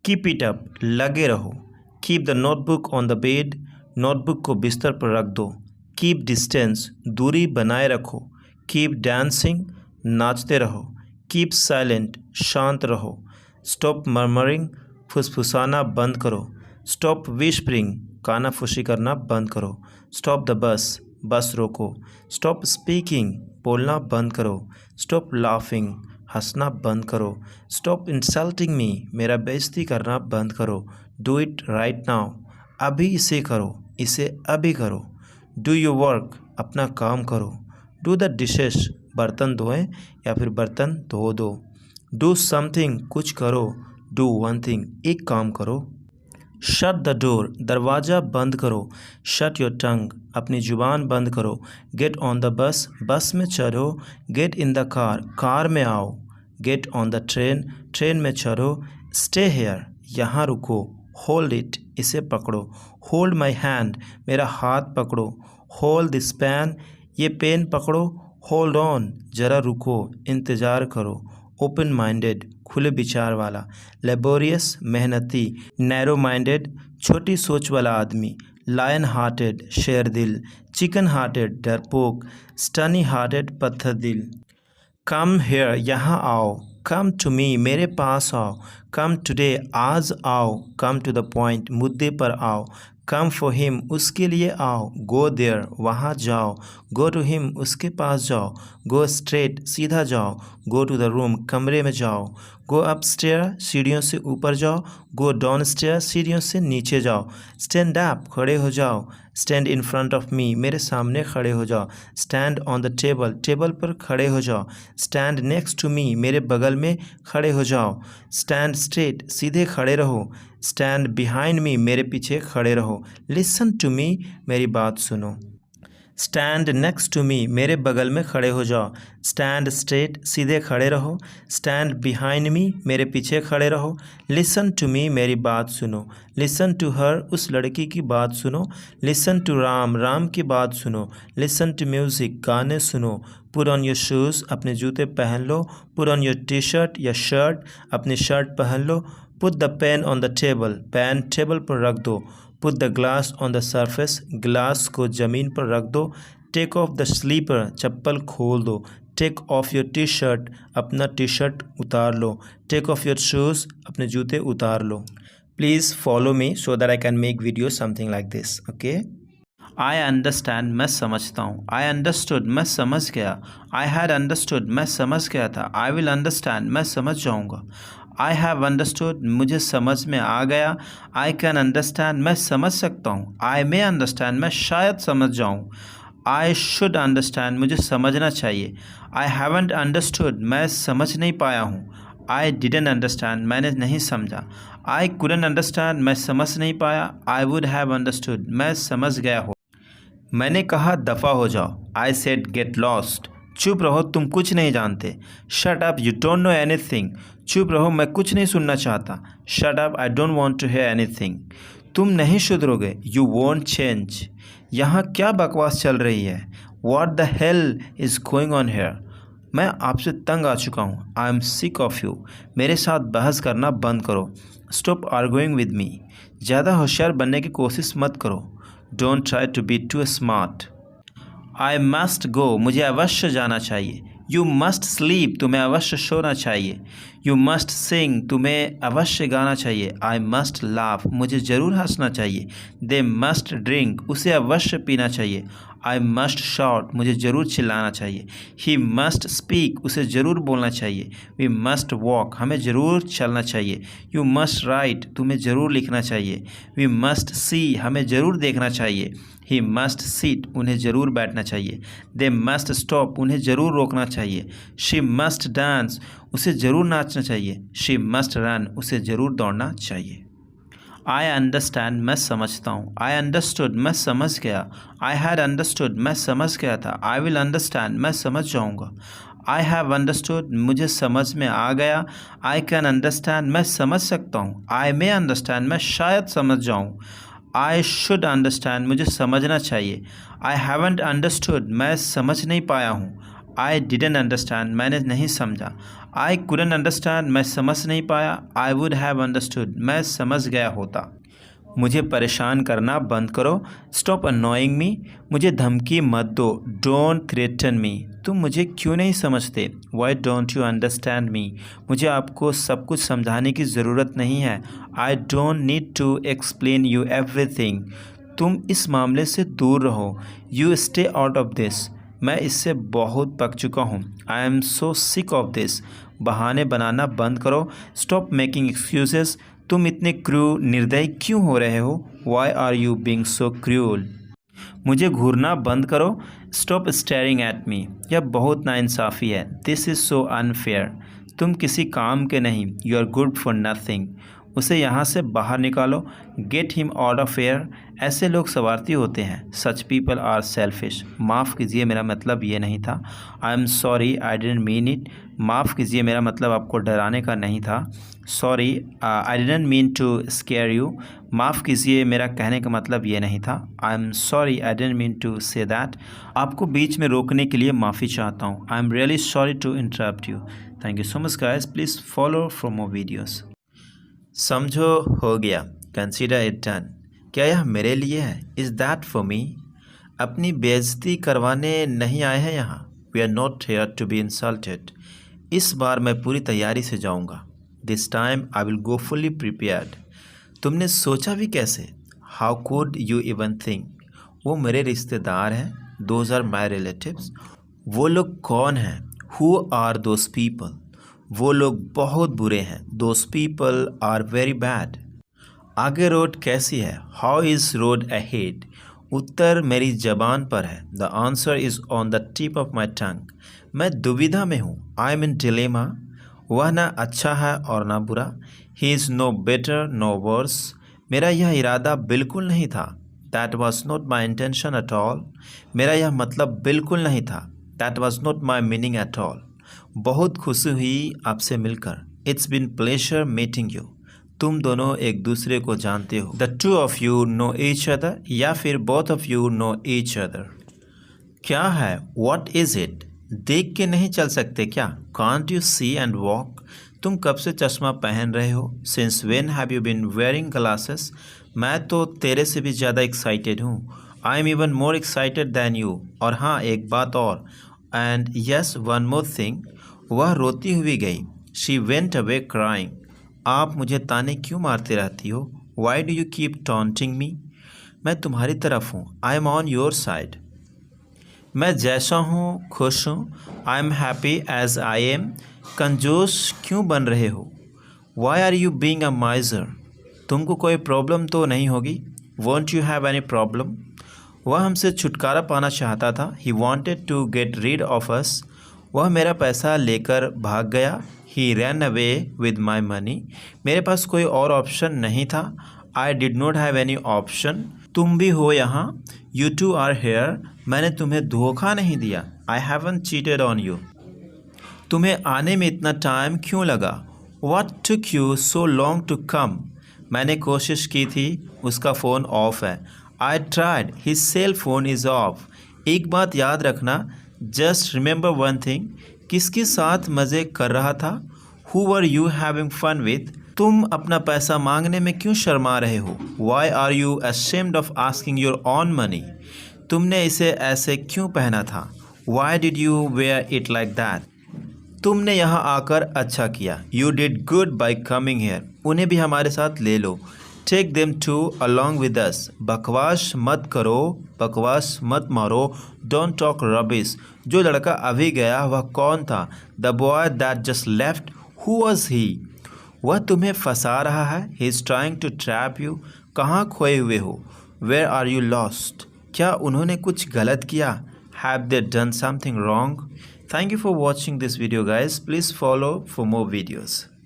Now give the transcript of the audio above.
Keep it up, लगे रहो। Keep the notebook on the bed, notebook को बिस्तर पर रख दो। कीप डिस्टेंस, दूरी बनाए रखो। कीप डांसिंग, नाचते रहो। कीप साइलेंट, शांत रहो। स्टॉप मर्मरिंग, फुसफुसाना बंद करो। स्टॉप विस्परिंग, कानाफूसी करना बंद करो। स्टॉप द बस, बस रोको। स्टॉप स्पीकिंग, बोलना बंद करो। स्टॉप लाफिंग, हंसना बंद करो। स्टॉप इंसल्टिंग मी, मेरा बेइज्जती करना बंद करो। डू इट राइट नाउ, अभी इसे करो, इसे अभी करो। डू योर वर्क, अपना काम करो। डू द डिशेस, बर्तन धोएं या फिर बर्तन धो दो। डू समथिंग, कुछ करो। डू वन थिंग, एक काम करो। शट द डोर, दरवाज़ा बंद करो। शट योर टंग, अपनी ज़ुबान बंद करो। गेट ऑन द बस, बस में चढ़ो। Get in the car, car में आओ। Get on the train, train में चढ़ो। स्टे हेयर, यहाँ रुको। होल्ड इट, इसे पकड़ो। होल्ड माई हैंड, मेरा हाथ पकड़ो। होल्ड दिस पेन, ये पेन पकड़ो। होल्ड ऑन, ज़रा रुको, इंतज़ार करो। ओपन माइंडेड, खुले विचार वाला। लेबोरियस, मेहनती। नैरो माइंडेड, छोटी सोच वाला आदमी। लायन हार्टेड, शेर दिल। चिकन हार्टेड, डरपोक। स्टनी हार्टेड, पत्थर दिल। कम हेयर, यहाँ आओ। कम टू मी, मेरे पास आओ। कम टुडे, आज आओ। कम टू द पॉइंट, मुद्दे पर आओ। कम फॉर हिम, उसके लिए आओ। गो देयर, वहाँ जाओ। गो टू हिम, उसके पास जाओ। गो स्ट्रेट, सीधा जाओ। गो टू द रूम, कमरे में जाओ। गो अप स्टेयर, सीढ़ियों से ऊपर जाओ। गो डाउन स्टेयर, सीढ़ियों से नीचे जाओ। स्टैंड अप, खड़े हो जाओ। Stand in front of me, मेरे सामने खड़े हो जाओ। Stand on the table, table पर खड़े हो जाओ। स्टैंड नेक्स्ट टू मी, मेरे बगल में खड़े हो जाओ। स्टैंड स्ट्रेट, सीधे खड़े रहो। स्टैंड बिहाइंड मी, मेरे पीछे खड़े रहो। लिसन टू मी, मेरी बात सुनो। स्टैंड नेक्स्ट टू मी, मेरे बगल में खड़े हो जाओ। स्टैंड स्ट्रेट, सीधे खड़े रहो। स्टैंड बिहाइंड मी, मेरे पीछे खड़े रहो। लिसन टू मी, मेरी बात सुनो। लिसन टू हर, उस लड़की की बात सुनो। लिसन टू राम, राम की बात सुनो। लिसन टू म्यूज़िक, गाने सुनो। पुट ऑन योर शूज़, अपने जूते पहन लो। Put on your T shirt या शर्ट, अपनी शर्ट पहन लो। Put the pen on the table, pen table पर रख दो। Put the glass on the surface, गिलास को ज़मीन पर रख दो। टेक ऑफ द स्लीपर, चप्पल खोल दो। Take off your T shirt, अपना टी शर्ट उतार लो। टेक ऑफ योर शूज़, अपने जूते उतार लो। Please follow me so that I can make video something like this, okay. I understand, मैं समझता हूँ। आई अंडरस्टूड, मैं समझ गया। आई हैड अंडरस्टूड, मैं समझ गया था। आई विल अंडरस्टैंड, मैं समझ जाऊँगा। आई हैव अंडरस्टूड, मुझे समझ में आ गया। आई कैन अंडरस्टैंड, मैं समझ सकता हूँ। आई मे अंडरस्टैंड, मैं शायद समझ जाऊँ। आई शुड अंडरस्टैंड, मुझे समझना चाहिए। आई हैवंट अंडरस्टूड, मैं समझ नहीं पाया हूँ। आई डिडंट अंडरस्टैंड, मैंने नहीं समझा। आई कुडंट अंडरस्टैंड, मैं समझ नहीं पाया। आई वुड हैव अंडरस्टूड, मैं समझ गया हो। मैंने कहा दफ़ा हो जाओ। आई सेड गेट लॉस्ट, चुप रहो, तुम कुछ नहीं जानते। Shut up, you don't know anything, चुप रहो, मैं कुछ नहीं सुनना चाहता। Shut up, I don't want to hear anything, तुम नहीं सुधरोगे। यू वोंट चेंज, यहाँ क्या बकवास चल रही है। What the hell is going on here, मैं आपसे तंग आ चुका हूँ। I am sick of you, मेरे साथ बहस करना बंद करो। स्टॉप आर्गुइंग विद मी, ज़्यादा होशियार बनने की कोशिश मत करो। Don't try to be too smart. I must go, मुझे अवश्य जाना चाहिए। यू मस्ट स्लीप, तुम्हें अवश्य सोना चाहिए। यू मस्ट सिंग, तुम्हें अवश्य गाना चाहिए। आई मस्ट लाफ, मुझे ज़रूर हंसना चाहिए। दे मस्ट ड्रिंक, उसे अवश्य पीना चाहिए। आई मस्ट शाउट, मुझे ज़रूर चिल्लाना चाहिए। ही मस्ट स्पीक, उसे ज़रूर बोलना चाहिए। वी मस्ट वॉक, हमें ज़रूर चलना चाहिए। यू मस्ट राइट, तुम्हें ज़रूर लिखना चाहिए। वी मस्ट सी, हमें ज़रूर देखना चाहिए। ही मस्ट सीट, उन्हें ज़रूर बैठना चाहिए। दे मस्ट स्टॉप, उन्हें ज़रूर रोकना चाहिए। शी मस्ट डांस, उसे ज़रूर नाचना चाहिए। शी मस्ट रन, उसे ज़रूर दौड़ना चाहिए। आई अंडरस्टैंड, मैं समझता हूँ। आई अंडरस्टूड, मैं समझ गया। आई हैड अंडरस्टूड, मैं समझ गया था। आई विल अंडरस्टैंड, मैं समझ जाऊँगा। आई हैव अंडरस्टूड, मुझे समझ में आ गया। आई कैन अंडरस्टैंड, मैं समझ सकता हूँ। आई मे अंडरस्टैंड, मैं शायद समझ जाऊँ। आई शुड अंडरस्टैंड, मुझे समझना चाहिए। आई हैवंट अंडरस्टूड, मैं समझ नहीं पाया हूँ। आई डिडंट अंडरस्टैंड, मैंने नहीं समझा। आई couldn't अंडरस्टैंड, मैं समझ नहीं पाया। आई वुड हैव अंडरस्टूड, मैं समझ गया होता। मुझे परेशान करना बंद करो। स्टॉप अनोइंग मी, मुझे धमकी मत दो। डोंट थ्रेटन मी, तुम मुझे क्यों नहीं समझते। Why don't you understand me, मुझे आपको सब कुछ समझाने की ज़रूरत नहीं है। I don't need to explain you everything, तुम इस मामले से दूर रहो। You stay out of this, मैं इससे बहुत पक चुका हूँ। I am so sick of this, बहाने बनाना बंद करो। स्टॉप मेकिंग एक्सक्यूजेस, तुम इतने निर्दयी क्यों हो रहे हो। Why are you being so cruel, मुझे घूरना बंद करो। स्टॉप स्टेयरिंग एट मी, यह बहुत नाइंसाफ़ी है। दिस इज़ सो अनफेयर, तुम किसी काम के नहीं। You are good for nothing, उसे यहाँ से बाहर निकालो। Get him out of here, ऐसे लोग स्वार्थी होते हैं। सच पीपल आर सेल्फिश, माफ़ कीजिए मेरा मतलब ये नहीं था। I am sorry I didn't mean it, माफ़ कीजिए मेरा मतलब आपको डराने का नहीं था। Sorry I didn't mean to scare you, माफ़ कीजिए मेरा कहने का मतलब ये नहीं था। I am sorry I didn't mean to say that, आपको बीच में रोकने के लिए माफ़ी चाहता हूँ। I am really sorry to interrupt you. Thank you so much guys, please follow for more videos. समझो हो गया, कंसीडर इट डन, क्या यह मेरे लिए है। इज़ दैट फॉर मी, अपनी बेइज्जती करवाने नहीं आए हैं यहाँ। We are not here to be insulted, इस बार मैं पूरी तैयारी से जाऊँगा। This time I will go fully prepared, तुमने सोचा भी कैसे। How could you even think, वो मेरे रिश्तेदार हैं। दोज आर माई रिलेटिव्स, वो लोग कौन हैं। हु आर दोज पीपल, वो लोग बहुत बुरे हैं। Those people are very bad. आगे रोड कैसी है। हाउ इज़ रोड अहेड, उत्तर मेरी ज़बान पर है। The answer is on the tip of my tongue, मैं दुविधा में हूँ। आई एम इन डिलेमा, वह ना अच्छा है और ना बुरा। He is no better no worse, मेरा यह इरादा बिल्कुल नहीं था। That was not my intention at all, मेरा यह मतलब बिल्कुल नहीं था। That was not my meaning at all, बहुत खुशी हुई आपसे मिलकर। It's been pleasure meeting you, तुम दोनों एक दूसरे को जानते हो। The two of you know each other, या फिर both of you know each other. क्या है, वॉट इज़ इट, देख के नहीं चल सकते क्या। Can't you see and walk, तुम कब से चश्मा पहन रहे हो। Since when have you been wearing glasses, मैं तो तेरे से भी ज़्यादा एक्साइटेड हूँ। I am even more excited than you, और हाँ एक बात और। And yes one more thing, वह रोती हुई गई। शी वेंट अवे क्राइंग, आप मुझे ताने क्यों मारते रहती हो। Why do you keep taunting me, मैं तुम्हारी तरफ हूँ। I am on your side, मैं जैसा हूँ खुश हूँ। I am happy as I am, कंजूस क्यों बन रहे हो। Why are you being a miser, तुमको कोई प्रॉब्लम तो नहीं होगी। Won't you have any problem, वह हमसे छुटकारा पाना चाहता था। He wanted to get rid of us, वह मेरा पैसा लेकर भाग गया। He ran away with my money, मेरे पास कोई और ऑप्शन नहीं था। I did not have any option, तुम भी हो यहाँ। यू टू आर हेयर, मैंने तुम्हें धोखा नहीं दिया। I haven't cheated on you, तुम्हें आने में इतना टाइम क्यों लगा। What took you so long to come, मैंने कोशिश की थी, उसका फ़ोन ऑफ है। I tried, his cell phone is off. एक बात याद रखना, जस्ट रिमेंबर वन थिंग, किसके साथ मज़े कर रहा था। Who were you having fun with, तुम अपना पैसा मांगने में क्यों शर्मा रहे हो। Why are you ashamed of asking your own money, तुमने इसे ऐसे क्यों पहना था। Why did you wear it like that, तुमने यहाँ आकर अच्छा किया। You did good by coming here, उन्हें भी हमारे साथ ले लो। Take them to along with us, बकवास मत करो, बकवास मत मारो। डोंट टॉक रबिश, जो लड़का अभी गया वह कौन था। The boy that just left, who was he, वह तुम्हें फंसा रहा है। He is trying to trap you, कहाँ खोए हुए हो। वेयर आर यू लॉस्ट, क्या उन्होंने कुछ गलत किया। Have they done something wrong. Thank you for watching this video guys. Please follow for more videos.